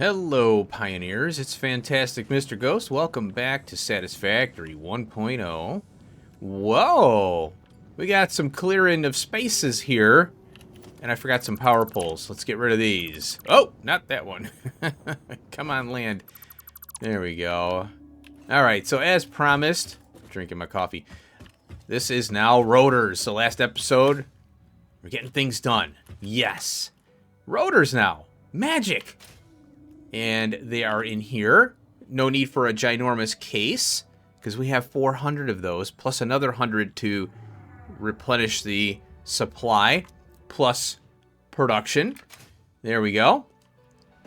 Hello, Pioneers. It's Fantastic Mr. Ghost. Welcome back to Satisfactory 1.0. Whoa! We got some clearing of spaces here. And I forgot some power poles. Let's get rid of these. Oh, not that one. Come on, land. There we go. Alright, so as promised, drinking my coffee, this is now rotors. So last episode, we're getting things done. Yes. Rotors now. Magic. And they are in here. No need for a ginormous case, because we have 400 of those, plus another 100 to replenish the supply, plus production. There we go.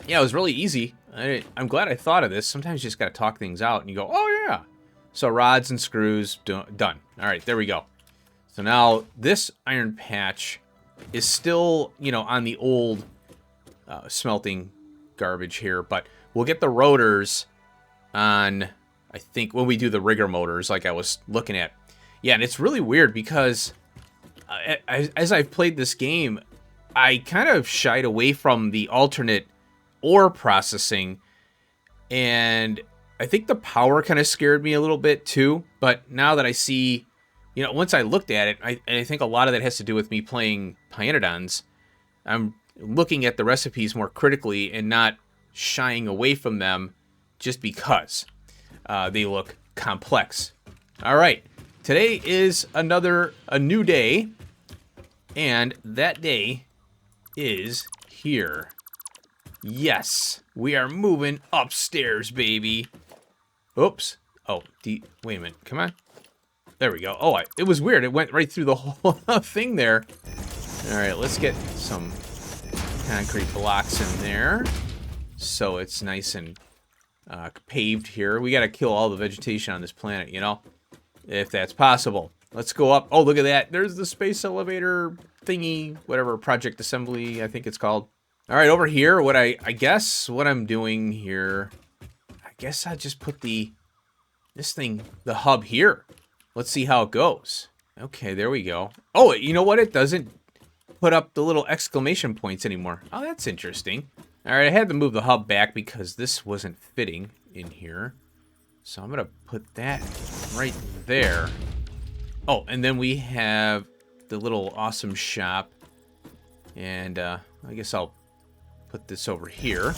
Yeah, it was really easy. I'm glad I thought of this. Sometimes you just got to talk things out, and you go, oh, yeah. So rods and screws, done. All right, there we go. So now this iron patch is still, on the old smelting garbage here, but we'll get the rotors on, I think, when we do the rigger motors like I was looking at. Yeah, and it's really weird because as I've played this game, I kind of shied away from the alternate ore processing, and I think the power kind of scared me a little bit too, but now that I see, once I looked at it, I think a lot of that has to do with me playing Pionodons. I'm looking at the recipes more critically and not shying away from them just because they look complex. All right, today is a new day, and that day is here. Yes, we are moving upstairs, baby. Oops. Oh, wait a minute. Come on. There we go. Oh, it was weird. It went right through the whole thing there. All right, let's get some concrete blocks in there so it's nice and paved here. We got to kill all the vegetation on this planet, if that's possible. Let's go up. Oh, look at that. There's the space elevator thingy, whatever, project assembly, I think it's called. All right, over here, I guess what I'm doing here, I guess I just put the hub here. Let's see how it goes. Okay, there we go. Oh, you know what? It doesn't put up the little exclamation points anymore. Oh, that's interesting. All right, I had to move the hub back because this wasn't fitting in here. So I'm going to put that right there. Oh, and then we have the little awesome shop. And I guess I'll put this over here.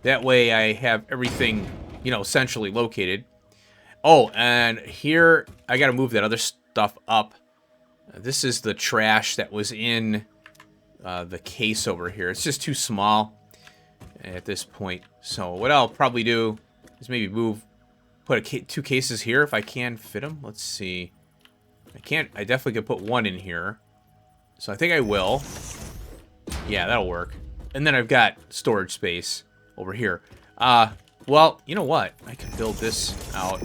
That way I have everything, essentially located. Oh, and here I got to move that other stuff up. This is the trash that was in the case over here. It's just too small at this point. So what I'll probably do is maybe put two cases here if I can fit them. Let's see. I definitely could put one in here. So I think I will. Yeah, that'll work. And then I've got storage space over here. Well, you know what? I can build this out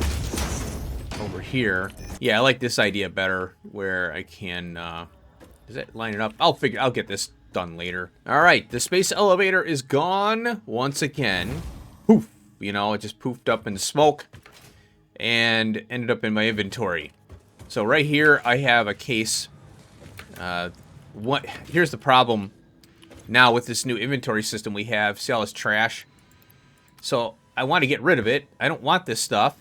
over here. Yeah, I like this idea better, where I can, does that line it up? I'll get this done later. All right, the space elevator is gone once again. Poof, it just poofed up into smoke and ended up in my inventory. So right here, I have a case. Here's the problem now with this new inventory system we have. See all this trash? So I want to get rid of it. I don't want this stuff.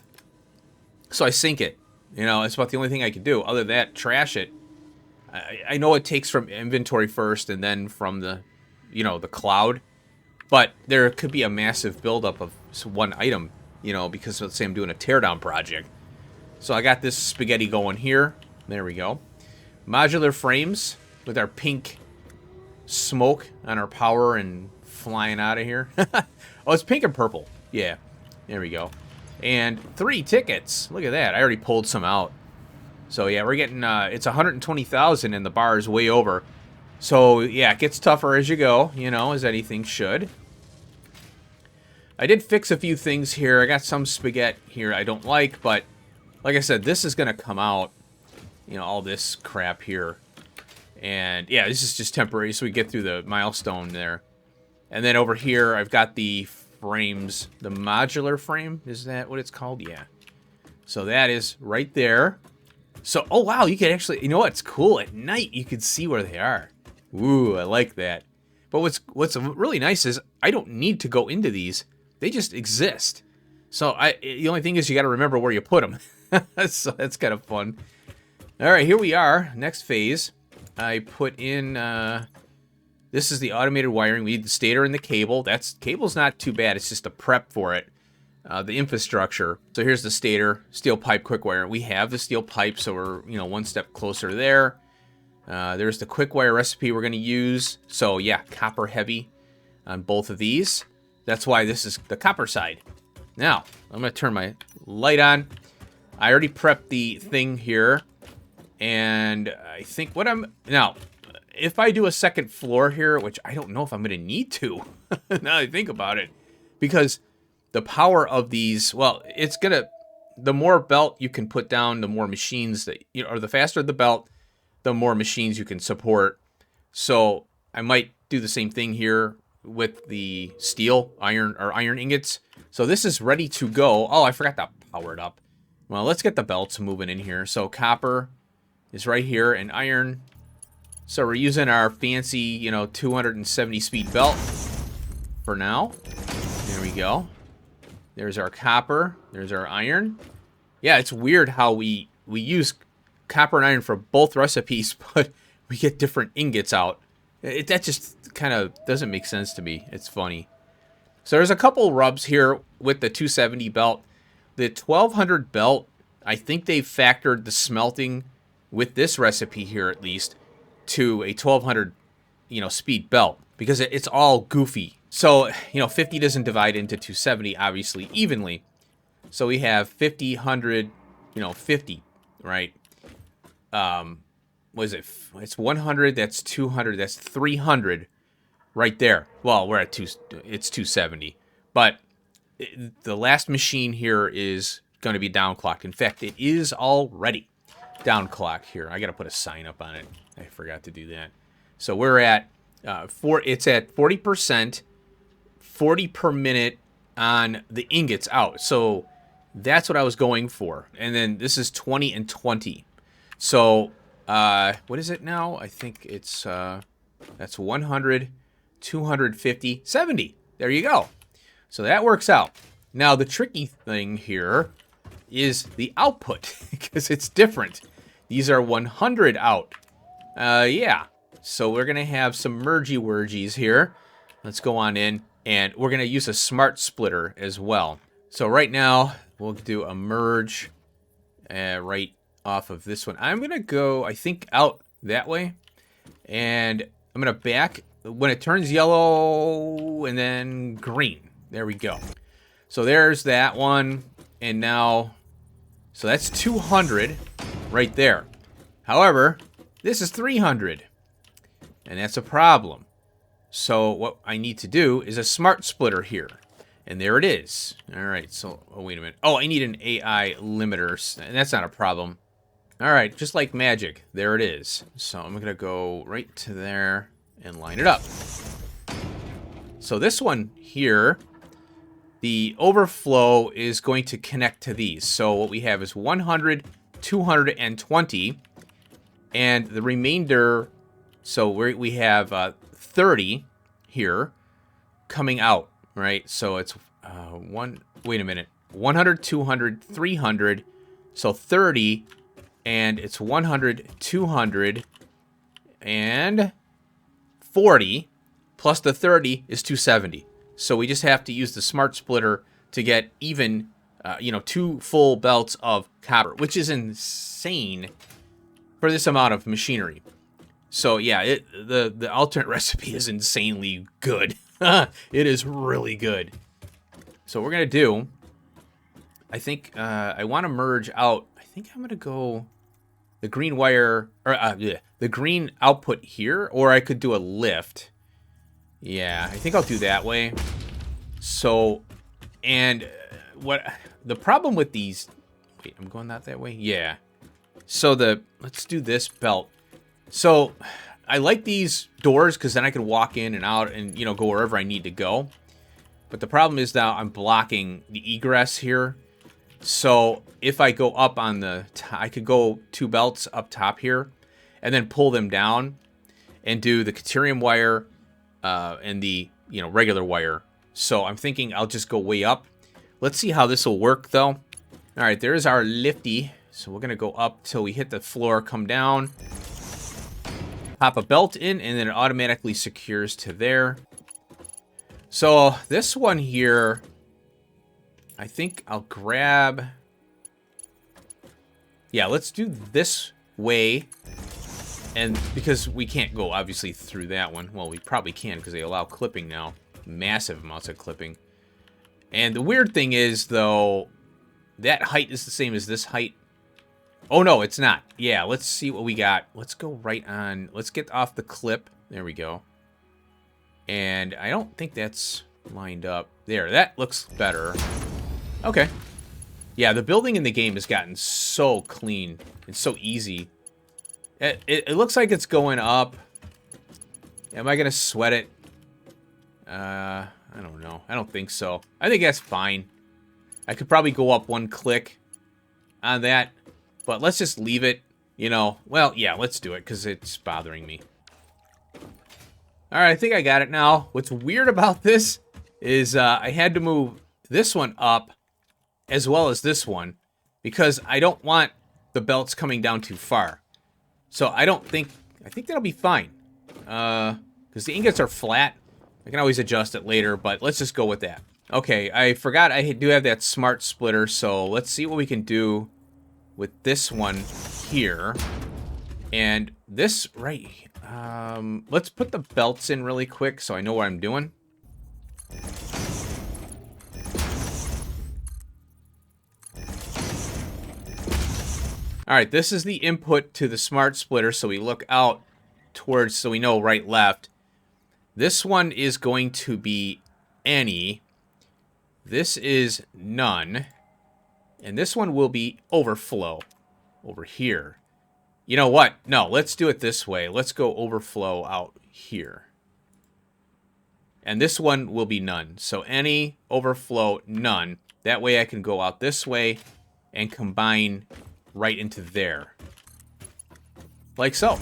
So I sink it. It's about the only thing I can do. Other than that, trash it. I know it takes from inventory first and then from the, the cloud. But there could be a massive buildup of one item, because let's say I'm doing a teardown project. So I got this spaghetti going here. There we go. Modular frames with our pink smoke on our power and flying out of here. Oh, it's pink and purple. Yeah, there we go. And 3 tickets. Look at that. I already pulled some out. So yeah, we're getting, it's 120,000 and the bar is way over. So yeah, it gets tougher as you go, as anything should. I did fix a few things here. I got some spaghetti here I don't like, but like I said, this is going to come out, all this crap here. And yeah, this is just temporary, so we get through the milestone there. And then over here, I've got the frames, the modular frame. Is that what it's called? Yeah. So that is right there. So, oh wow, you can actually, what's cool? At night, you can see where they are. Ooh, I like that. But what's really nice is I don't need to go into these. They just exist. So the only thing is you got to remember where you put them. So that's kind of fun. All right, here we are. Next phase. I put in, this is the automated wiring. We need the stator and the cable. Cable's not too bad. It's just a prep for it. The infrastructure. So here's the stator, steel pipe, quick wire. We have the steel pipe, so we're, one step closer there. There's the quick wire recipe we're going to use. So yeah, copper heavy on both of these. That's why this is the copper side. Now, I'm going to turn my light on. I already prepped the thing here. And I think now, if I do a second floor here, which I don't know if I'm going to need to, now that I think about it, because the power of these, well, it's going to, the more belt you can put down, the more machines that, or the faster the belt, the more machines you can support. So I might do the same thing here with the steel, iron ingots. So this is ready to go. Oh, I forgot to power it up. Well, let's get the belts moving in here. So copper is right here, and iron. So we're using our fancy, 270 speed belt for now. There we go. There's our copper. There's our iron. Yeah, it's weird how we use copper and iron for both recipes, but we get different ingots out. That just kind of doesn't make sense to me. It's funny. So there's a couple rubs here with the 270 belt. The 1200 belt, I think they factored the smelting with this recipe here at least to a 1200, speed belt because it's all goofy. So, 50 doesn't divide into 270 obviously evenly. So we have 50, 100, 50, right? What is it? It's 100, that's 200, that's 300 right there. Well, we're at it's 270. But the last machine here is going to be downclocked. In fact, it is already downclocked here. I got to put a sign up on it. I forgot to do that. So we're at it's at 40%, 40 per minute on the ingots out. So that's what I was going for. And then this is 20 and 20. So what is it now? I think it's that's 100, 250, 70. There you go. So that works out. Now the tricky thing here is the output because it's different. These are 100 out. Yeah. So we're going to have some mergy-wergies here. Let's go on in. And we're going to use a smart splitter as well. So right now, we'll do a merge right off of this one. I'm going to go, I think, out that way. And I'm going to back when it turns yellow and then green. There we go. So there's that one. And now, so that's 200 right there. However, this is 300. And that's a problem. So what I need to do is a smart splitter here. And there it is. All right, so, oh, wait a minute. Oh, I need an AI limiter. And that's not a problem. All right, just like magic, there it is. So I'm going to go right to there and line it up. So this one here, the overflow is going to connect to these. So what we have is 100, 220, and the remainder, so we have 30 here coming out, right? So it's wait a minute, 100, 200, 300, so 30, and it's 100, 200, and 40, plus the 30 is 270. So we just have to use the smart splitter to get even, 2 full belts of copper, which is insane for this amount of machinery. So yeah, the alternate recipe is insanely good. It is really good. So what we're gonna do, I think I want to merge out. I think I'm gonna go the green wire, or the green output here, or I could do a lift. Yeah, I think I'll do that way. So, and what the problem with these? Wait, I'm going not that way. Yeah. So let's do this belt. So I like these doors because then I can walk in and out and, go wherever I need to go. But the problem is now I'm blocking the egress here. So if I go up on I could go 2 belts up top here and then pull them down and do the Caterium wire and the, regular wire. So I'm thinking I'll just go way up. Let's see how this will work, though. All right, there's our lifty. So we're going to go up till we hit the floor, come down, pop a belt in, and then it automatically secures to there. So this one here, I think I'll grab... Yeah, let's do this way. And because we can't go, obviously, through that one. Well, we probably can because they allow clipping now. Massive amounts of clipping. And the weird thing is, though, that height is the same as this height. Oh, no, it's not. Yeah, let's see what we got. Let's go right on. Let's get off the clip. There we go. And I don't think that's lined up. There, that looks better. Okay. Yeah, the building in the game has gotten so clean. It's so easy. It looks like it's going up. Am I going to sweat it? I don't know. I don't think so. I think that's fine. I could probably go up one click on that. But let's just leave it, Well, yeah, let's do it because it's bothering me. All right, I think I got it now. What's weird about this is I had to move this one up as well as this one because I don't want the belts coming down too far. So I think that'll be fine. Because the ingots are flat. I can always adjust it later, but let's just go with that. Okay, I forgot I do have that smart splitter, so let's see what we can do with this one here. And this right... let's put the belts in really quick so I know what I'm doing. Alright, this is the input to the smart splitter, so we look out towards, so we know right, left. This one is going to be any. This is none. And this one will be overflow over here. You know what? No, let's do it this way. Let's go overflow out here. And this one will be none. So any, overflow, none. That way I can go out this way and combine right into there. Like so.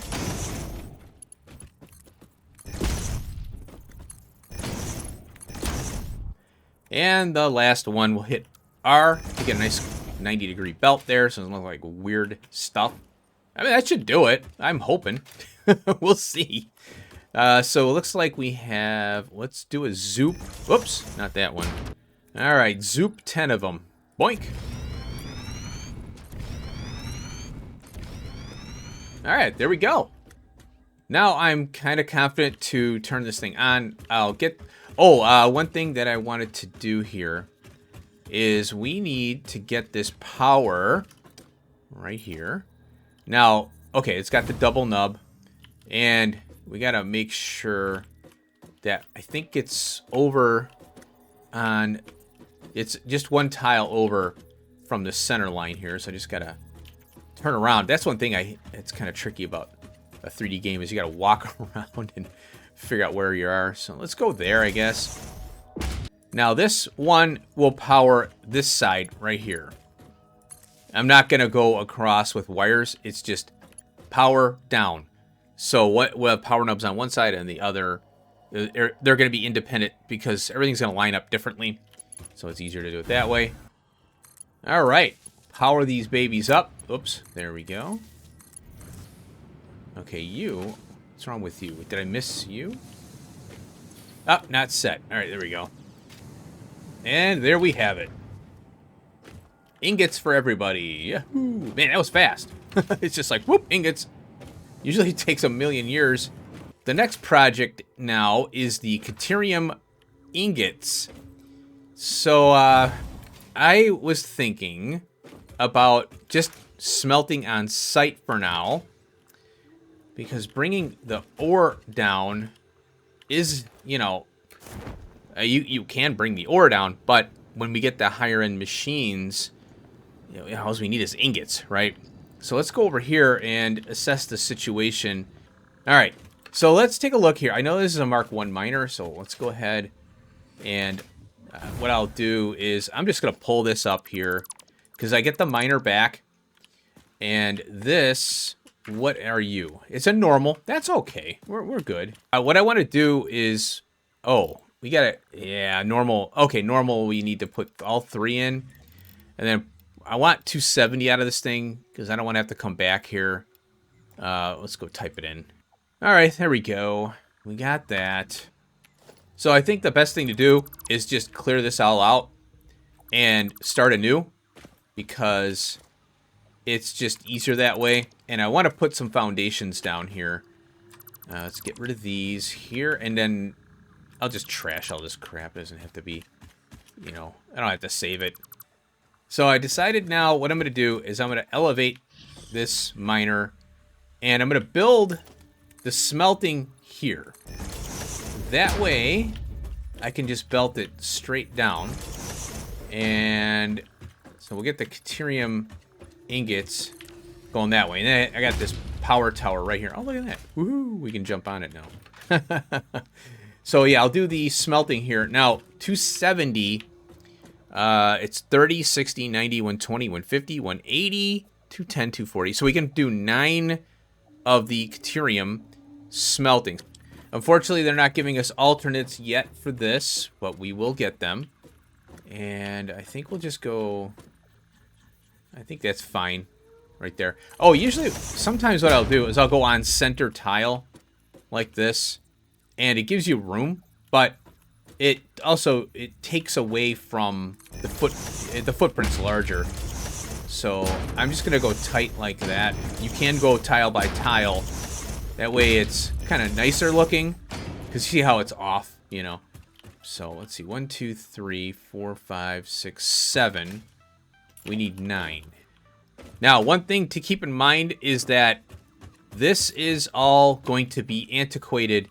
And the last one will hit R to get a nice 90-degree belt there, so it doesn't look like weird stuff. I mean, that should do it. I'm hoping. We'll see. So it looks like we have... Let's do a zoop. Whoops, not that one. All right, zoop 10 of them. Boink. All right, there we go. Now I'm kind of confident to turn this thing on. I'll get... Oh, one thing that I wanted to do here is we need to get this power right here. Now, okay, it's got the double nub, and we got to make sure that I think it's over on... It's just one tile over from the center line here, so I just got to turn around. That's one thing it's kind of tricky about a 3D game is you got to walk around and figure out where you are. So let's go there, I guess. Now this one will power this side right here. I'm not going to go across with wires. It's just power down. So we'll have power knobs on one side and the other. They're going to be independent because everything's going to line up differently. So it's easier to do it that way. All right. Power these babies up. Oops. There we go. Okay, you. What's wrong with you? Did I miss you? Oh, not set. All right, there we go. And there we have it. Ingots for everybody. Yahoo! Man, that was fast. It's just like, whoop, ingots. Usually it takes a million years. The next project now is the Caterium ingots. So, I was thinking about just smelting on site for now. Because bringing the ore down is, you can bring the ore down, but when we get the higher end machines, all we need is ingots, right? So let's go over here and assess the situation. All right, so let's take a look here. I know this is a Mark 1 miner, so let's go ahead and what I'll do is I'm just going to pull this up here because I get the miner back, and this What are you? It's a normal. That's okay. We're good. What I want to do is... Oh, we got to... Yeah, normal. Okay, normal, we need to put all 3 in. And then I want 270 out of this thing because I don't want to have to come back here. Let's go type it in. All right, there we go. We got that. So I think the best thing to do is just clear this all out and start anew because it's just easier that way. And I want to put some foundations down here. Let's get rid of these here, and then I'll just trash all this crap. It doesn't have to be, you know, I don't have to save it. So I decided now what I'm going to do is I'm going to elevate this miner, and I'm going to build the smelting here. That way, I can just belt it straight down. And so we'll get the Caterium ingots going that way. And then I got this power tower right here. Oh, look at that. Woohoo! We can jump on it now. So yeah, I'll do the smelting here. Now, 270, it's 30, 60, 90, 120, 150, 180, 210, 240. So we can do 9 of the Caterium smelting. Unfortunately, they're not giving us alternates yet for this, but we will get them. And I think we'll just go... I think that's fine right there. Oh, usually, sometimes what I'll do is I'll go on center tile like this, and it gives you room, but it also, it takes away from the footprint's larger. So I'm just going to go tight like that. You can go tile by tile. That way it's kind of nicer looking, because you see how it's off, you know. So let's see, 1, 2, 3, 4, 5, 6, 7. We need 9. Now, one thing to keep in mind is that this is all going to be antiquated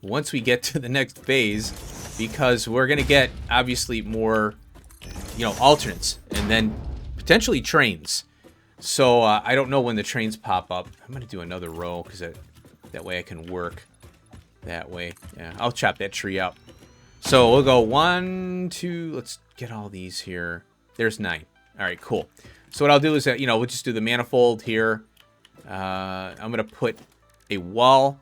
once we get to the next phase, because we're going to get, obviously, more, you know, alternates, and then potentially trains. So I don't know when the trains pop up. I'm going to do another row, because that way I can work that way. Yeah, I'll chop that tree up. So we'll go 1, 2, let's get all these here. There's 9. All right, cool. So what I'll do is, you know, we'll just do the manifold here. I'm going to put a wall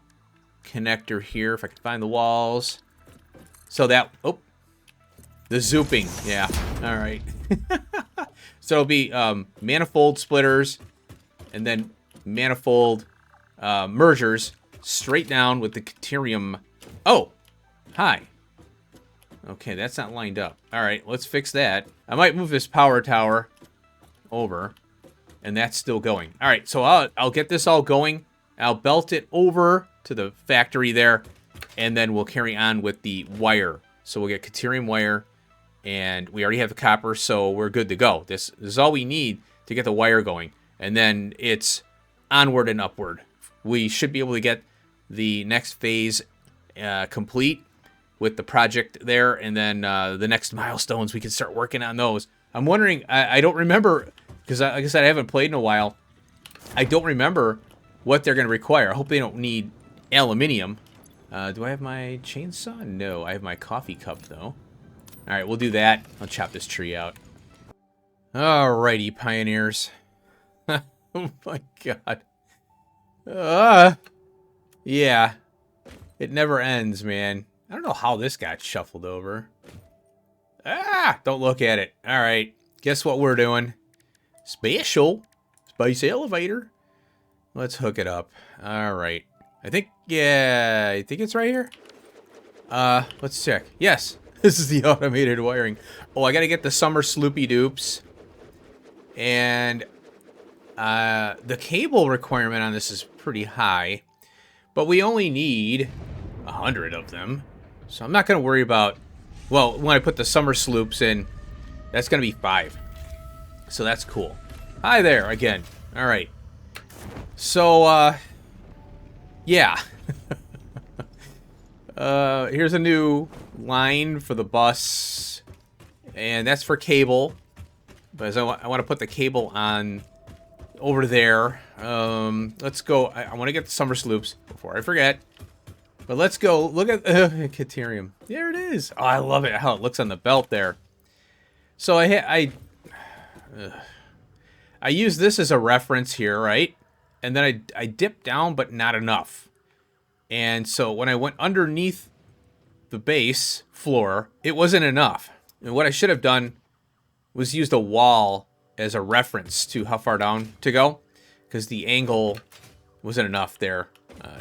connector here, if I can find the walls. So that, oh, the zooping, yeah, all right. So it'll be manifold splitters, and then manifold mergers, straight down with the Caterium. Oh, hi. Okay, that's not lined up. All right, let's fix that. I might move this power tower over, and that's still going. All right, so I'll get this all going. I'll belt it over to the factory there, and then we'll carry on with the wire. So we'll get Caterium wire, and we already have the copper, so we're good to go. This is all we need to get the wire going, and then it's onward and upward. We should be able to get the next phase complete with the project there, and then the next milestones, we can start working on those. I'm wondering, I don't remember, because like I said, I haven't played in a while. I don't remember what they're going to require. I hope they don't need aluminium. Do I have my chainsaw? No, I have my coffee cup, though. All right, we'll do that. I'll chop this tree out. Alrighty, pioneers. Oh my god. Yeah. It never ends, man. I don't know how this got shuffled over. Ah! Don't look at it. Alright. Guess what we're doing? Special. Space elevator. Let's hook it up. Alright. I think, yeah, I think it's right here. Let's check. Yes. This is the automated wiring. Oh, I gotta get the summer sloopy dupes. And the cable requirement on this is pretty high. But we only need 100 of them. So I'm not gonna worry about, well, when I put the summer sloops in, that's gonna be 5. So that's cool. Hi there again. Alright. So, yeah. Here's a new line for the bus, and that's for cable, but I want to put the cable on over there. Let's go. I want to get the summer sloops before I forget, but let's go look at Caterium. There it is. Oh, I love it how it looks on the belt there. So I use this as a reference here, right? and then I dipped down, but not enough. And so when I went underneath the base floor, it wasn't enough. And what I should have done was used a wall as a reference to how far down to go, because the angle wasn't enough there.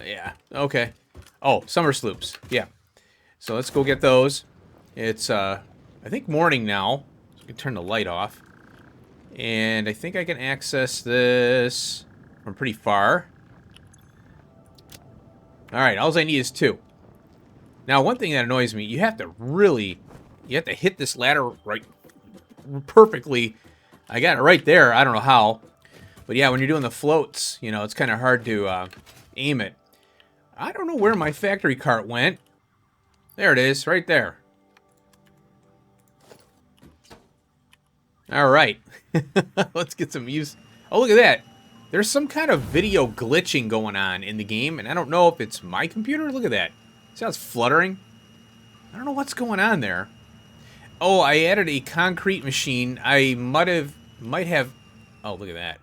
Yeah, okay. Oh, summer sloops. Yeah. So let's go get those. It's, I think morning now. So I can turn the light off. And I think I can access this from pretty far. Alright, all I need is 2. Now, one thing that annoys me, you have to hit this ladder right perfectly. I got it right there. I don't know how. But yeah, when you're doing the floats, you know, it's kind of hard to aim it. I don't know where my factory cart went. There it is, right there. All right. Let's get some use. Oh, look at that. There's some kind of video glitching going on in the game, and I don't know if it's my computer. Look at that. See how it's fluttering? I don't know what's going on there. Oh, I added a concrete machine. I might have... Oh, look at that.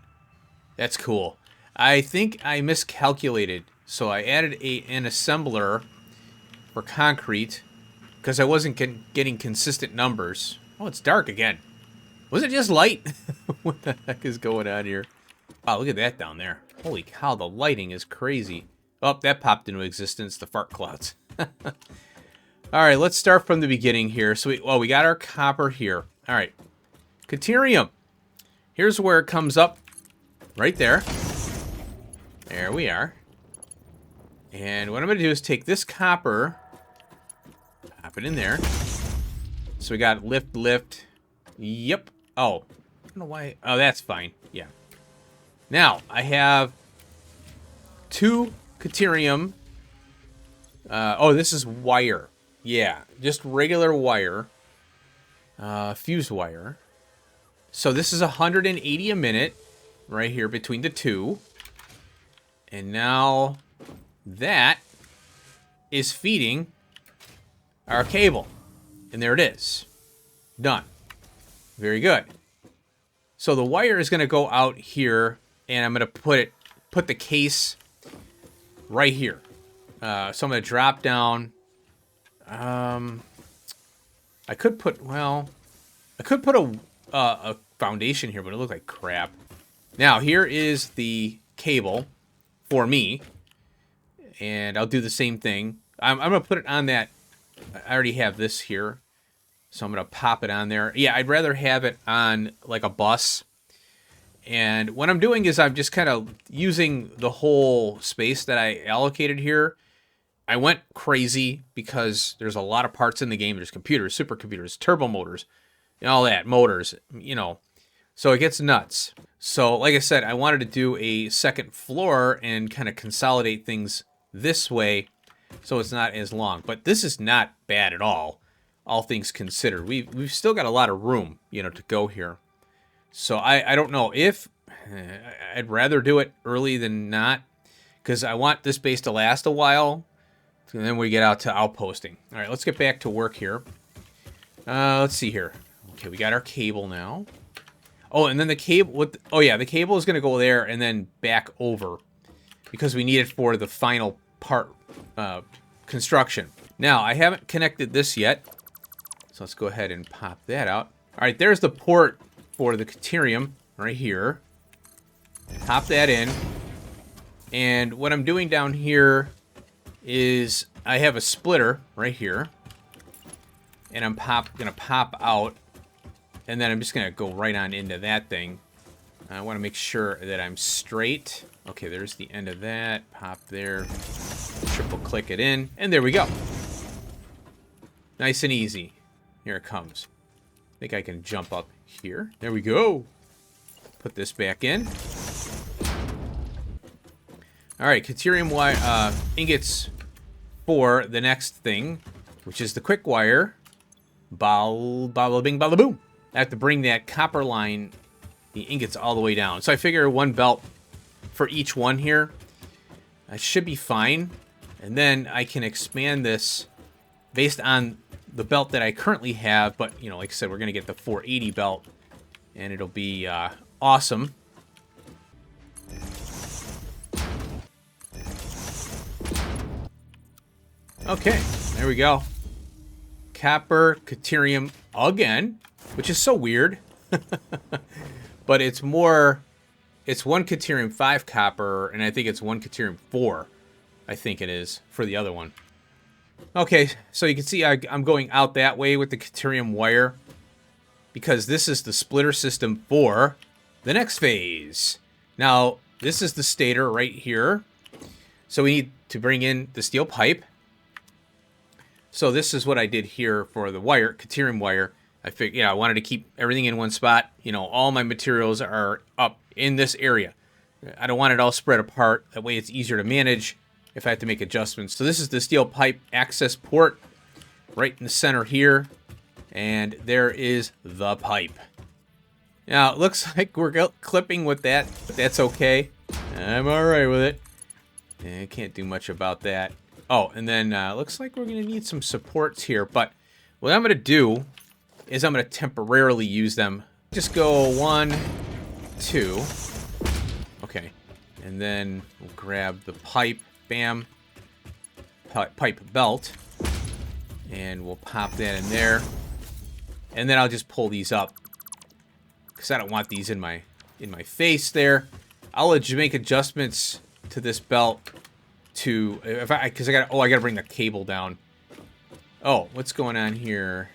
That's cool. I think I miscalculated. So I added an assembler for concrete because I wasn't getting consistent numbers. Oh, it's dark again. Was it just light? What the heck is going on here? Wow, look at that down there. Holy cow, the lighting is crazy. Oh, that popped into existence, the fart clouds. Alright, let's start from the beginning here. So we got our copper here. Alright. Caterium. Here's where it comes up. Right there. There we are. And what I'm going to do is take this copper, pop it in there. So we got lift. Yep. Oh. I don't know why. Oh, that's fine. Yeah. Now, I have 2 Caterium. Oh, this is wire. Yeah, just regular wire. Fuse wire. So this is 180 a minute right here between the 2. And now that is feeding our cable. And there it is. Done. Very good. So the wire is going to go out here, and I'm going to put the case right here. So I'm going to drop down. I could put a foundation here, but it looked like crap. Now, here is the cable for me, and I'll do the same thing. I'm going to put it on that. I already have this here, so I'm going to pop it on there. Yeah, I'd rather have it on like a bus. And what I'm doing is I'm just kind of using the whole space that I allocated here. I went crazy because there's a lot of parts in the game. There's computers, supercomputers, turbo motors, and all that, motors, you know. So it gets nuts. So like I said, I wanted to do a second floor and kind of consolidate things this way so it's not as long. But this is not bad at all things considered. We've still got a lot of room, you know, to go here. So I don't know if I'd rather do it early than not, because I want this base to last a while, and then we get out to outposting. All right, let's get back to work here. Let's see here. Okay, we got our cable now. Oh, and then the cable. Oh yeah, the cable is going to go there and then back over because we need it for the final part construction. Now I haven't connected this yet, so let's go ahead and pop that out. All right, there's the port for the Caterium right here. Pop that in. And what I'm doing down here is I have a splitter right here. And I'm going to pop out. And then I'm just going to go right on into that thing. I want to make sure that I'm straight. Okay, there's the end of that. Pop there. Triple click it in. And there we go. Nice and easy. Here it comes. I think I can jump up here. There we go. Put this back in. All right, Caterium wire ingots for the next thing, which is the quick wire. Bada bing, bada boom. I have to bring that copper line, the ingots, all the way down. So I figure one belt for each one here. That should be fine. And then I can expand this based on the belt that I currently have. But, you know, like I said, we're going to get the 480 belt. And it'll be awesome. Okay, there we go. Copper, Caterium again, which is so weird. But it's more, it's 1 Caterium 5 copper, and I think it's 1 Caterium 4, I think it is, for the other one. Okay, so you can see I'm going out that way with the Caterium wire, because this is the splitter system for the next phase. Now, this is the stator right here. So we need to bring in the steel pipe. So this is what I did here for the wire, Caterium wire. I figured, yeah, I wanted to keep everything in one spot. You know, all my materials are up in this area. I don't want it all spread apart. That way it's easier to manage if I have to make adjustments. So this is the steel pipe access port right in the center here. And there is the pipe. Now, it looks like we're clipping with that, but that's okay. I'm all right with it. I can't do much about that. Oh, and then looks like we're going to need some supports here. But what I'm going to do is I'm going to temporarily use them. Just go 1, 2. Okay. And then we'll grab the pipe. Bam. Pipe belt. And we'll pop that in there. And then I'll just pull these up, because I don't want these in my face there. I'll make adjustments to this belt to, because I gotta bring the cable down. Oh, what's going on here?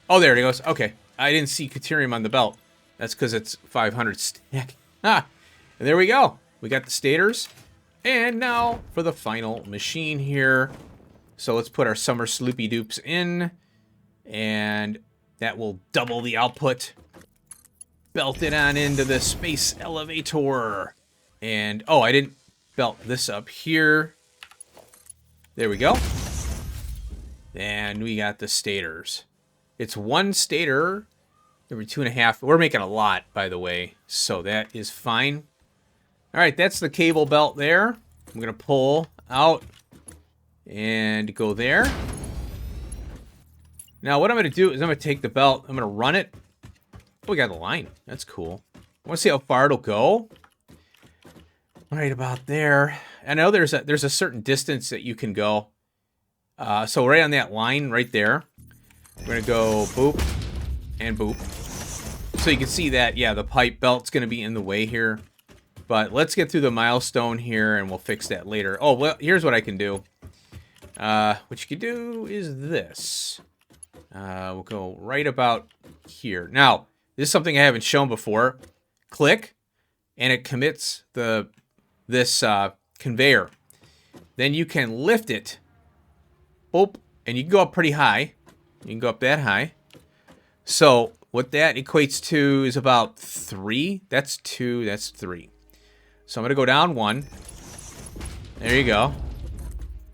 Oh, there it goes. Okay, I didn't see Caterium on the belt. That's because it's 500 stack. Ah, and there we go. We got the stators, and now for the final machine here. So let's put our summer sloopy dupes in, and that will double the output. Belt it on into the space elevator. And, oh, I didn't belt this up here. There we go. And we got the stators. It's 1 stator every 2.5. We're making a lot, by the way, so that is fine. All right, that's the cable belt there. I'm going to pull out and go there. Now, what I'm going to do is I'm going to take the belt. I'm going to run it. Oh, we got the line. That's cool. I want to see how far it'll go. Right about there. I know there's a certain distance that you can go. So right on that line right there, we're going to go boop and boop. So you can see that, yeah, the pipe belt's going to be in the way here. But let's get through the milestone here, and we'll fix that later. Oh, well, here's what I can do. What you can do is this. We'll go right about here. Now, this is something I haven't shown before. Click, and it commits this conveyor. Then you can lift it. Boop, and you can go up pretty high. You can go up that high. So what that equates to is about 3. That's 2. That's 3. So I'm going to go down 1. There you go.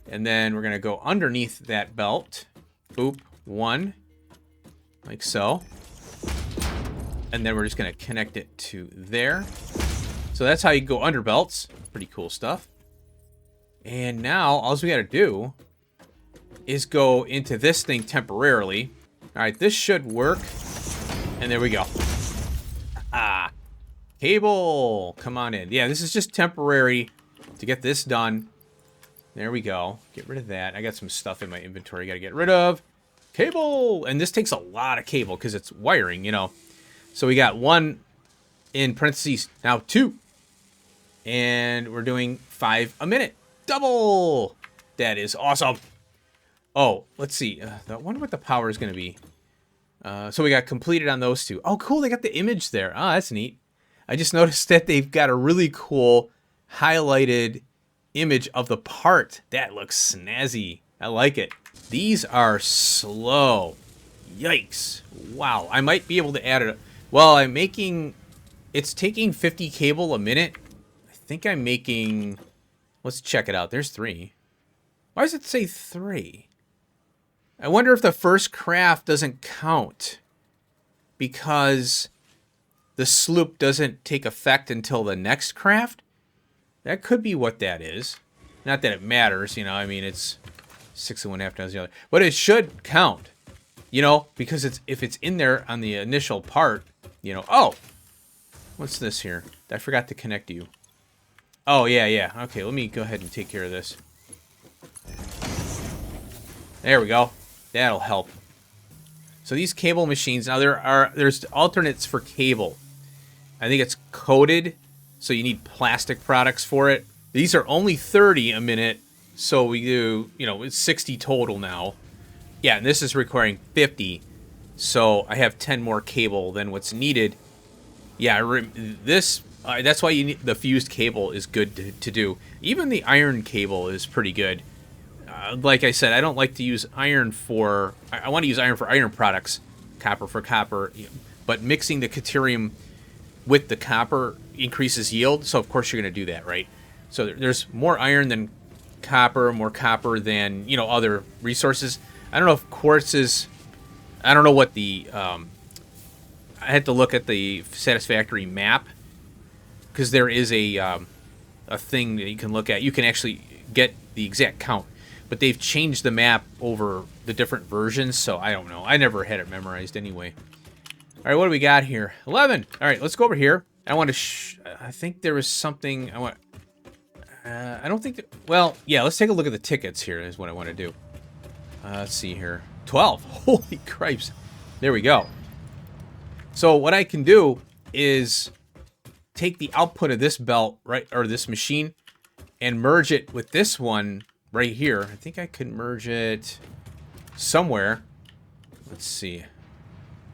And then we're going to go underneath that belt. Boop. 1. Like so. And then we're just going to connect it to there. So that's how you go under belts. Pretty cool stuff. And now all we got to do is go into this thing temporarily. All right, this should work. And there we go. Ah. Cable, come on in. Yeah, this is just temporary to get this done. There we go. Get rid of that. I got some stuff in my inventory I gotta get rid of. Cable! And this takes a lot of cable because it's wiring, you know. So we got 1 in parentheses, now 2. And we're doing 5 a minute. Double! That is awesome. Oh, let's see. I wonder what the power is going to be. So we got completed on those 2. Oh, cool. They got the image there. Oh, that's neat. I just noticed that they've got a really cool highlighted image of the part. That looks snazzy. I like it. These are slow. Yikes. Wow. I might be able to add it. Well, I'm making... It's taking 50 cable a minute. I think I'm making... Let's check it out. There's 3. Why does it say 3? I wonder if the first craft doesn't count because the sloop doesn't take effect until the next craft. That could be what that is. Not that it matters, you know. I mean, it's 6 and 1/2 times the other. But it should count, you know, because if it's in there on the initial part, you know. Oh, what's this here? I forgot to connect you. Oh, yeah. Okay, let me go ahead and take care of this. There we go. That'll help. So these cable machines, now there's alternates for cable. I think it's coated, so you need plastic products for it. These are only 30 a minute, so we do, you know, it's 60 total now. Yeah, and this is requiring 50, so I have 10 more cable than what's needed. Yeah, that's why you need the fused cable is good to do. Even the iron cable is pretty good. Like I said, I don't like to use iron for... I want to use iron for iron products, copper for copper, but mixing the deuterium with the copper increases yield, so of course you're going to do that, right? So there's more iron than copper, more copper than, you know, other resources. I don't know if quartz is... I don't know what the... I had to look at the Satisfactory map, because there is a thing that you can look at. You can actually get the exact count, but they've changed the map over the different versions, so I don't know. I never had it memorized anyway. All right, what do we got here? 11. All right, let's go over here. I want to... I think there was something... I want... I don't think... Well, yeah, let's take a look at the tickets here is what I want to do. Let's see here. 12. Holy cripes. There we go. So what I can do is take the output of this belt, right, or this machine, and merge it with this one right here. I think I could merge it somewhere. Let's see.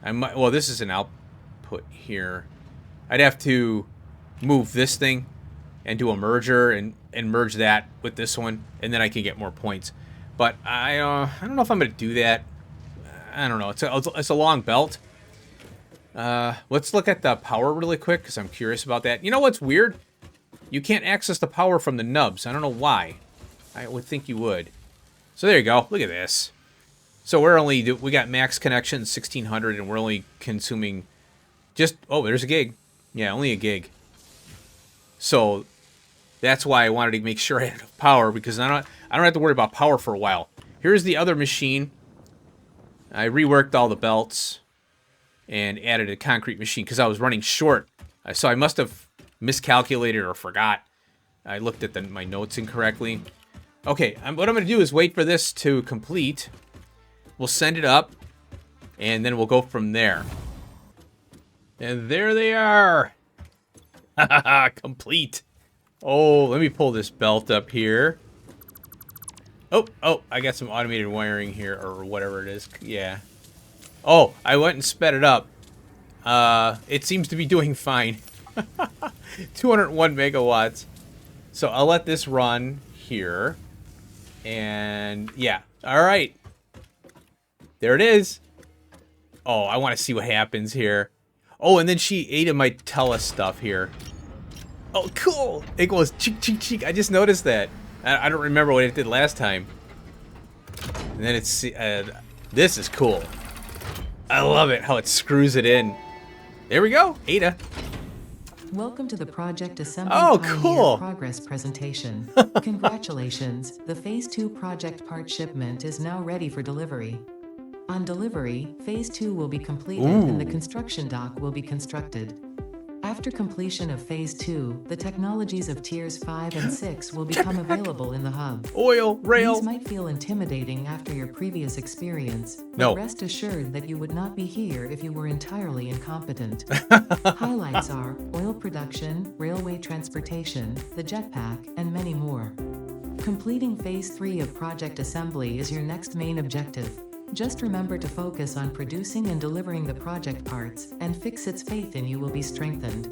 I might... Well, this is an output here. I'd have to move this thing and do a merger and merge that with this one, and then I can get more points. But I don't know if I'm going to do that. I don't know. It's a long belt. Let's look at the power really quick, because I'm curious about that. You know what's weird? You can't access the power from the nubs. I don't know why. I would think you would. So there you go. Look at this. So we got max connection 1600, and we're only consuming just... Oh, there's a gig. Yeah, only a gig. So that's why I wanted to make sure I had enough power, because I don't have to worry about power for a while. Here's the other machine. I reworked all the belts and added a concrete machine because I was running short. So I must have miscalculated or forgot. I looked at my notes incorrectly. Okay, what I'm going to do is wait for this to complete. We'll send it up, and then we'll go from there. And there they are. Complete. Oh, let me pull this belt up here. Oh, I got some automated wiring here, or whatever it is. Yeah. Oh, I went and sped it up. It seems to be doing fine. 201 megawatts. So I'll let this run here. And, yeah. All right. There it is. Oh, I want to see what happens here. Oh, and then she ate of my Tele stuff here. Oh, cool. It goes cheek, cheek, cheek. I just noticed that. I don't remember what it did last time. And then it's... this is cool. I love it, how it screws it in. There we go. Ada. Welcome to the Project Assembly cool. Progress presentation. Congratulations, the Phase 2 project part shipment is now ready for delivery. On delivery, Phase 2 will be completed and the construction dock will be constructed. After completion of Phase 2, the technologies of Tiers 5 and 6 will become available in the hub. Oil, rail. These might feel intimidating after your previous experience, but rest assured that you would not be here if you were entirely incompetent. Highlights are oil production, railway transportation, the jetpack, and many more. Completing Phase 3 of Project Assembly is your next main objective. Just remember to focus on producing and delivering the project parts, and Fixit's faith in you will be strengthened.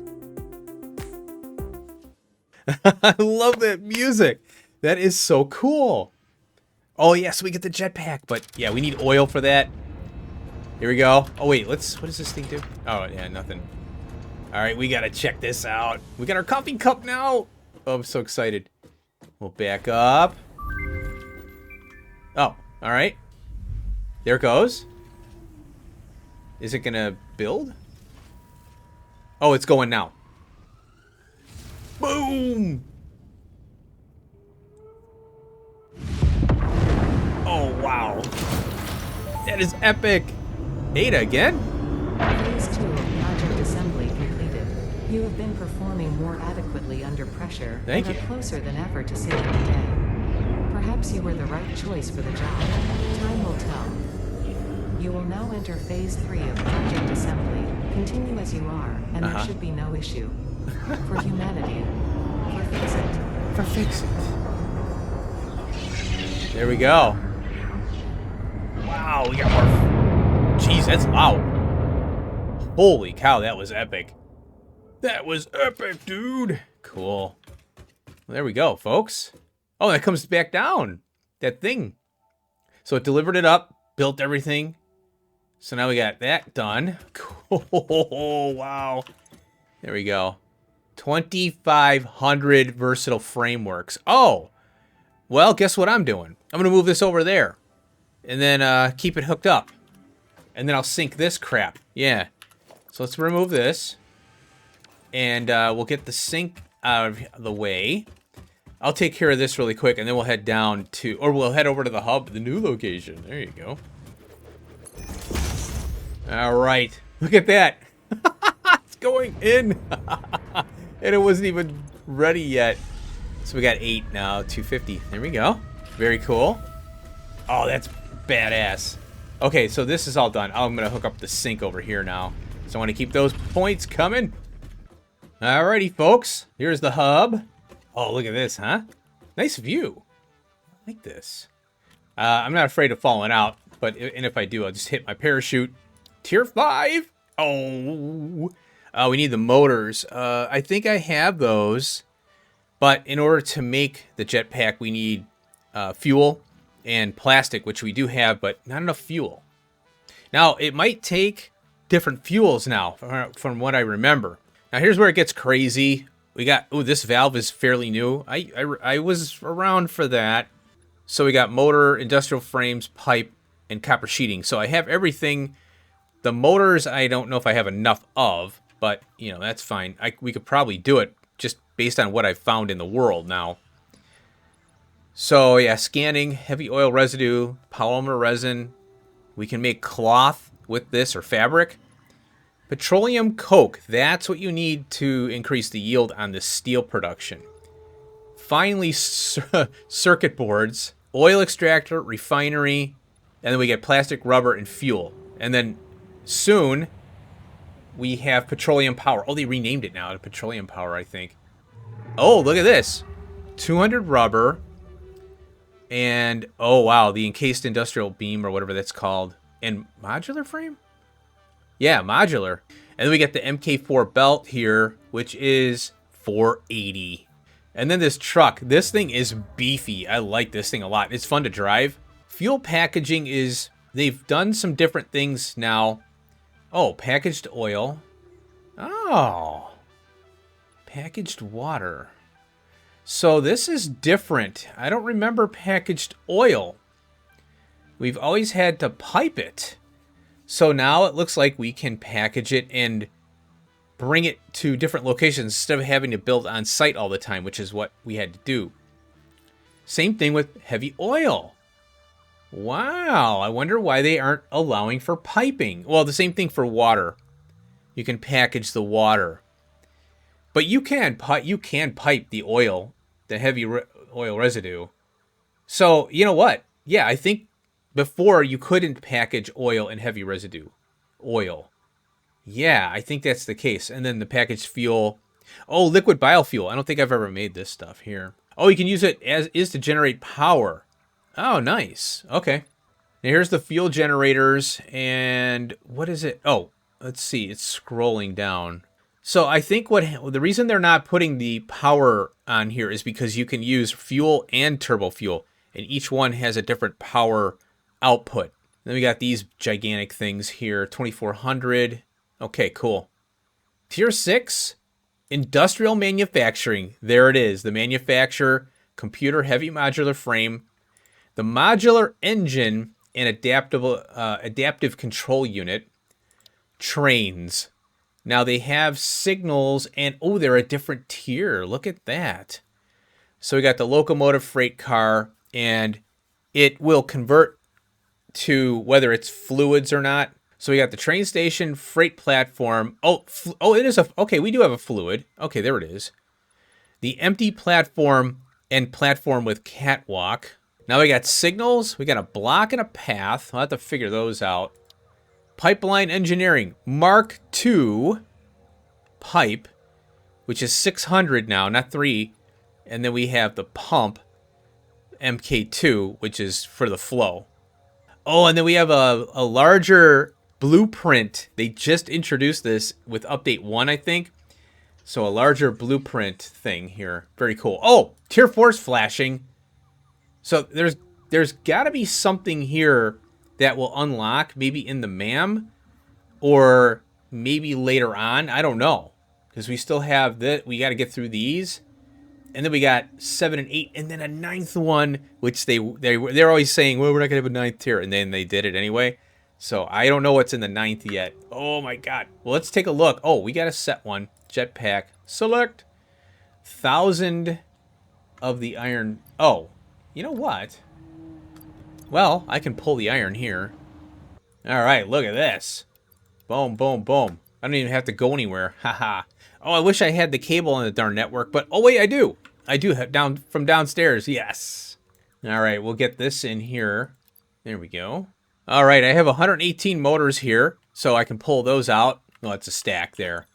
I love that music. That is so cool. Oh, yes, we get the jetpack, but yeah, we need oil for that. Here we go. Oh, wait, what does this thing do? Oh, yeah, nothing. All right, we got to check this out. We got our coffee cup now. Oh, I'm so excited. We'll back up. Oh, all right. There it goes. Is it gonna build? Oh, it's going now. Boom! Oh, wow. That is epic. Ada again? Phase 2 of Project Assembly completed. You have been performing more adequately under pressure and are closer than ever to saving the day. Perhaps you were the right choice for the job. Time will tell. You will now enter phase 3 of project assembly. Continue as you are, and there should be no issue. For humanity. For fix it. For fix it. There we go. Wow, we got more. Jeez, that's loud. Holy cow, that was epic. That was epic, dude. Cool. Well, there we go, folks. Oh, that comes back down. That thing. So it delivered it up, built everything. So now we got that done. Cool. Wow. There we go. 2,500 versatile frameworks. Oh. Well, guess what I'm doing? I'm going to move this over there. And then keep it hooked up. And then I'll sync this crap. Yeah. So let's remove this. And we'll get the sync out of the way. I'll take care of this really quick, and then we'll head down to, or we'll head over to the hub, the new location. There you go. All right. Look at that. It's going in. And it wasn't even ready yet. So we got 8 now, 250. There we go. Very cool. Oh, that's badass. Okay, so this is all done. I'm going to hook up the sync over here now. So I want to keep those points coming. Alrighty, folks. Here's the hub. Oh, look at this, huh? Nice view. I like this. I'm not afraid of falling out, but if I do, I'll just hit my parachute. Tier 5. Oh. We need the motors. I think I have those, but in order to make the jetpack, we need fuel and plastic, which we do have, but not enough fuel. Now, it might take different fuels now, from what I remember. Now, here's where it gets crazy. We got, oh, this valve is fairly new. I was around for that. So we got motor, industrial frames, pipe, and copper sheeting. So I have everything. The motors, I don't know if I have enough of, but, you know, that's fine. We could probably do it just based on what I've found in the world now. So, yeah, scanning, heavy oil residue, polymer resin. We can make cloth with this, or fabric. Petroleum coke, that's what you need to increase the yield on the steel production. Finally, circuit boards, oil extractor, refinery, and then we get plastic, rubber, and fuel. And then soon, we have petroleum power. Oh, they renamed it now to petroleum power, I think. Oh, look at this. 200 rubber. And, oh, wow, the encased industrial beam, or whatever that's called. And modular frame? Yeah, modular. And then we get the MK4 belt here, which is 480. And then this truck. This thing is beefy. I like this thing a lot. It's fun to drive. Fuel packaging is, they've done some different things now. Oh, packaged oil. Oh. Packaged water. So this is different. I don't remember packaged oil. We've always had to pipe it. So now it looks like we can package it and bring it to different locations instead of having to build on site all the time, which is what we had to do. Same thing with heavy oil. Wow, I wonder why they aren't allowing for piping. Well, the same thing for water. You can package the water. But you can pipe the oil, the heavy oil residue. So, you know what? Yeah, I think before you couldn't package oil and heavy residue oil. Yeah, I think that's the case. And then the packaged fuel. Oh, liquid biofuel. I don't think I've ever made this stuff here. Oh, you can use it as is to generate power. Oh, nice. Okay. Now here's the fuel generators. And what is it? Oh, let's see. It's scrolling down. So I think the reason they're not putting the power on here is because you can use fuel and turbo fuel. And each one has a different power output. Then we got these gigantic things here. 2,400. Okay, cool. Tier 6, industrial manufacturing. There it is. The manufacturer, computer heavy modular frame, the modular engine, and adaptive control unit, trains. Now they have signals, and oh, they're a different tier. Look at that. So we got the locomotive freight car, and it will convert to whether it's fluids or not. So we got the train station, freight platform. Oh, it is okay, we do have a fluid. Okay, there it is. The empty platform and platform with catwalk. Now we got signals. We got a block and a path. I'll have to figure those out. Pipeline engineering. Mark II pipe, which is 600 now, not 3. And then we have the pump, MK2, which is for the flow. Oh, and then we have a larger blueprint. They just introduced this with update 1, I think. So a larger blueprint thing here. Very cool. Oh, tier 4's flashing. So there's got to be something here that will unlock, maybe in the MAM, or maybe later on. I don't know, because we still have that. We got to get through these, and then we got 7 and 8, and then a 9th one, which they're always saying, well, we're not gonna have a 9th tier, and then they did it anyway. So I don't know what's in the 9th yet. Oh my god. Well, let's take a look. Oh, we got a set one. Jetpack. Select 1,000 of the iron. Oh, you know what? Well, I can pull the iron here. All right, look at this. Boom, boom, boom. I don't even have to go anywhere. Haha. Oh, I wish I had the cable in the darn network, but oh wait, I do. I do have from downstairs. Yes. All right, we'll get this in here. There we go. All right, I have 118 motors here, so I can pull those out. Well, it's a stack there.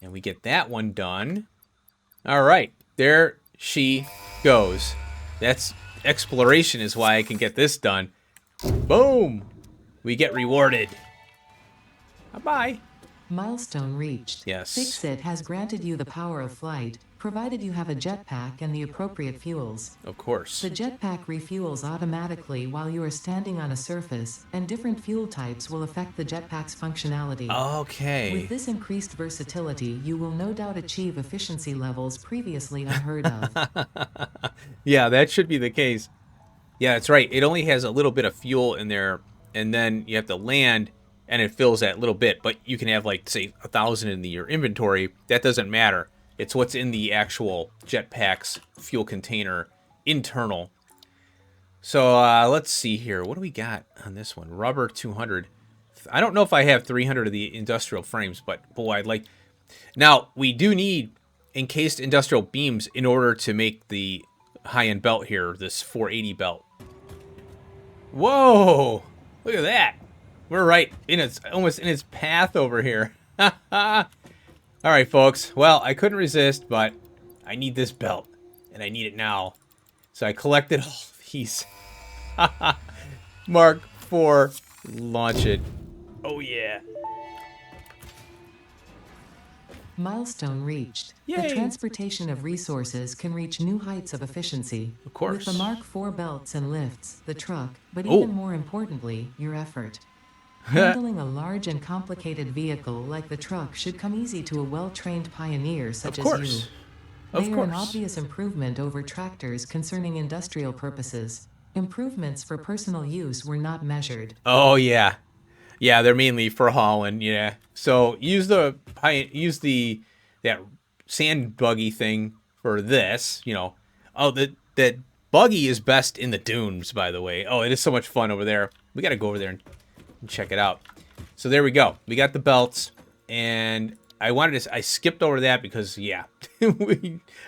And we get that one done. All right, there she goes. That's exploration is why I can get this done. Boom! We get rewarded. Bye-bye. Milestone reached. Yes. Fixit has granted you the power of flight, provided you have a jetpack and the appropriate fuels. Of course. The jetpack refuels automatically while you are standing on a surface, and different fuel types will affect the jetpack's functionality. Okay. With this increased versatility, you will no doubt achieve efficiency levels previously unheard of. Yeah, that should be the case. Yeah, that's right. It only has a little bit of fuel in there, and then you have to land, and it fills that little bit. But you can have, like, say, 1,000 in your inventory. That doesn't matter. It's what's in the actual jetpack's fuel container internal. So let's see here. What do we got on this one? Rubber 200. I don't know if I have 300 of the industrial frames, but boy, I'd like... Now, we do need encased industrial beams in order to make the high-end belt here, this 480 belt. Whoa! Look at that. We're right in its, almost in its path over here. All right, folks. Well, I couldn't resist, but I need this belt, and I need it now. So I collected all these. Mark IV, launch it. Oh, yeah. Milestone reached. Yay. The transportation of resources can reach new heights of efficiency. Of course. With the Mark IV belts and lifts, the truck, but Oh. even more importantly, your effort. Handling a large and complicated vehicle like the truck should come easy to a well-trained pioneer such Of as course. you. Of They are an course. obvious improvement over tractors concerning industrial purposes. Improvements for personal use were not measured. Oh, yeah. Yeah, they're mainly for hauling, yeah. So use that sand buggy thing for this, you know. Oh, that buggy is best in the dunes, by the way. Oh, it is so much fun over there. We got to go over there and check it out. So there we go. We got the belts, and I skipped over that because, yeah,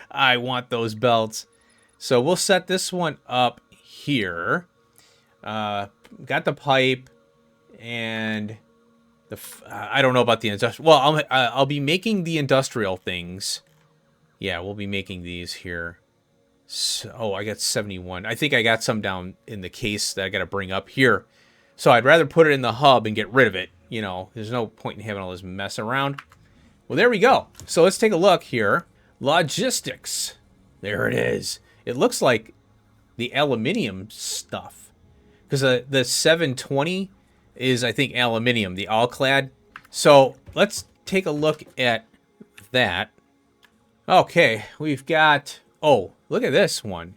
I want those belts. So we'll set this one up here. Got the pipe. And I don't know about the industrial. Well, I'll be making the industrial things. Yeah, we'll be making these here. So, oh, I got 71. I think I got some down in the case that I got to bring up here. So I'd rather put it in the hub and get rid of it. You know, there's no point in having all this mess around. Well, there we go. So let's take a look here. Logistics. There it is. It looks like the aluminium stuff. Because the 720 is, I think, aluminium, the all-clad. So let's take a look at that. Okay, we've got... Oh, look at this one.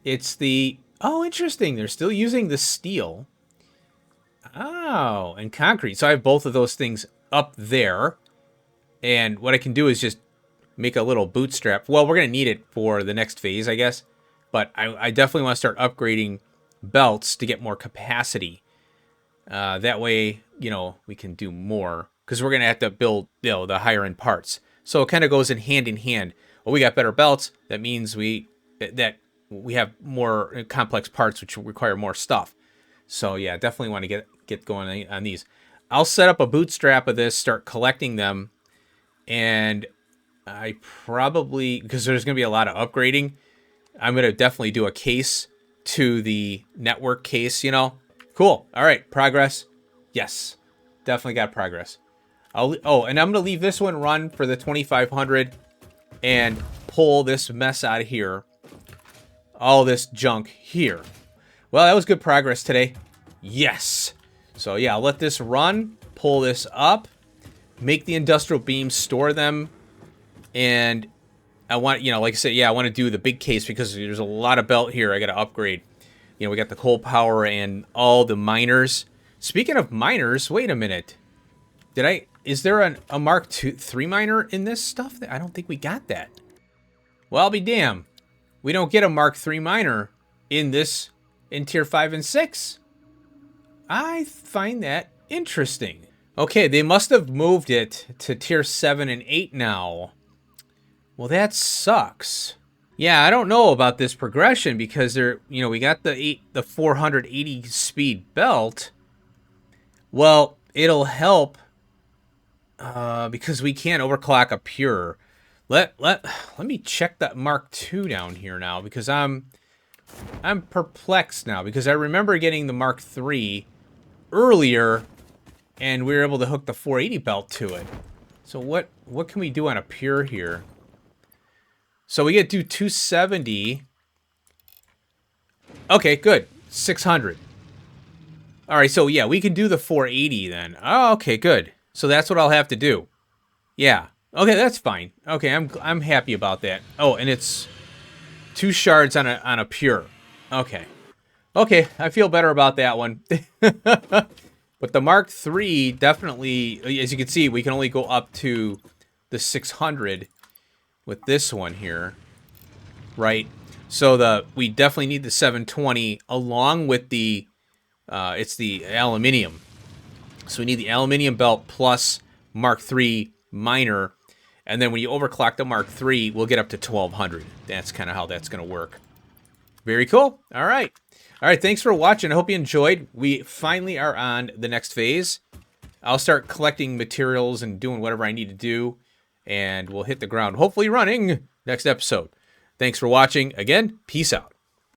It's the... Oh, interesting. They're still using the steel. Oh, and concrete. So I have both of those things up there. And what I can do is just make a little bootstrap. Well, we're going to need it for the next phase, I guess. But I definitely want to start upgrading belts to get more capacity. That way, you know, we can do more. Because we're going to have to build, you know, the higher end parts. So it kind of goes in hand. Well, we got better belts. That means that we have more complex parts which require more stuff. So yeah, definitely want to get going on these. I'll set up a bootstrap of this, start collecting them, and I probably, because there's going to be a lot of upgrading, I'm going to definitely do a case to the network case, you know. Cool. All right, progress. Yes, definitely got progress. Oh, and I'm going to leave this one run for the 2500 and pull this mess out of here. All this junk here. Well, that was good progress today. Yes. So yeah, I'll let this run, pull this up, make the industrial beams, store them, and I want, you know, like I said, yeah, I want to do the big case because there's a lot of belt here I got to upgrade. You know, we got the coal power and all the miners. Speaking of miners, wait a minute. Is there a Mark III miner in this stuff? I don't think we got that. Well, I'll be damned. We don't get a Mark III miner in Tier 5 and 6. I find that interesting. Okay, they must have moved it to Tier 7 and 8 now. Well, that sucks. Yeah, I don't know about this progression because we got the 480 speed belt. Well, it'll help because we can't overclock a pure. Let me check that Mark II down here now because I'm perplexed now because I remember getting the Mark III earlier and we were able to hook the 480 belt to it. So what can we do on a pure here? So we get to do 270. Okay, good. 600. All right, so yeah, we can do the 480 then. Oh, okay, good. So that's what I'll have to do. Yeah. Okay, that's fine. Okay, I'm happy about that. Oh, and it's 2 shards on a pure. Okay. Okay, I feel better about that one. But the Mark III definitely, as you can see, we can only go up to the 600 with this one here, right? So we definitely need the 720 along with the it's the aluminium. So we need the aluminium belt plus Mark III miner, and then when you overclock the Mark III, we'll get up to 1200. That's kind of how that's going to work. Very cool. All right. All right, thanks for watching. I hope you enjoyed. We finally are on the next phase. I'll start collecting materials and doing whatever I need to do, and we'll hit the ground, hopefully running next episode. Thanks for watching. Again, peace out.